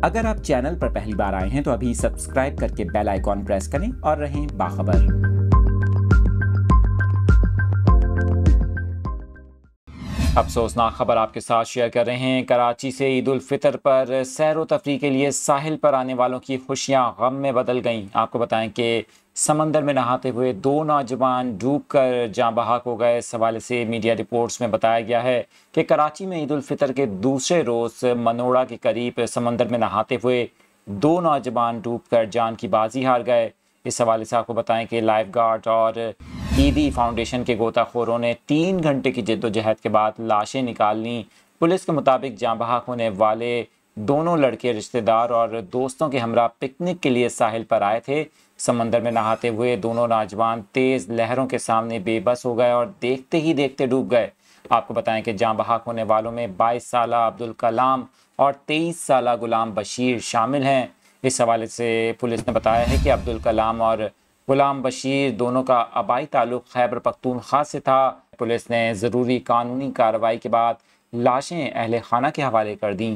अगर आप चैनल पर पहली बार आए हैं तो अभी सब्सक्राइब करके बेल आइकॉन प्रेस करें और रहें बाखबर। अफसोसनाक खबर आपके साथ शेयर कर रहे हैं। कराची से ईद उल फितर पर सैर व तफरी के लिए साहिल पर आने वालों की खुशियां गम में बदल गईं। आपको बताएं कि समंदर में नहाते हुए 2 नौजवान डूबकर जाँ बहक हो गए। इस हवाले से मीडिया रिपोर्ट्स में बताया गया है कि कराची में ईद उल फितर के दूसरे रोज़ मनोड़ा के करीब समंदर में नहाते हुए 2 नौजवान डूबकर जान की बाजी हार गए। इस हवाले से आपको बताएं कि लाइफ गार्ड और ईदी फाउंडेशन के गोताखोरों ने 3 घंटे की जद्दोजहद के बाद लाशें निकाल लीं। पुलिस के मुताबिक जाँ बहक होने वाले दोनों लड़के रिश्तेदार और दोस्तों के हमरा पिकनिक के लिए साहिल पर आए थे। समंदर में नहाते हुए दोनों नौजवान तेज़ लहरों के सामने बेबस हो गए और देखते ही देखते डूब गए। आपको बताएं कि जाँ बहक होने वालों में 22 साला अब्दुल कलाम और 23 साला गुलाम बशीर शामिल हैं। इस हवाले से पुलिस ने बताया है कि अब्दुल कलाम और गुलाम बशीर दोनों का आबाई ताल्लुक़ खैबर पख्तूनख्वा से था। पुलिस ने ज़रूरी कानूनी कार्रवाई के बाद लाशें अहले खाना के हवाले कर दी।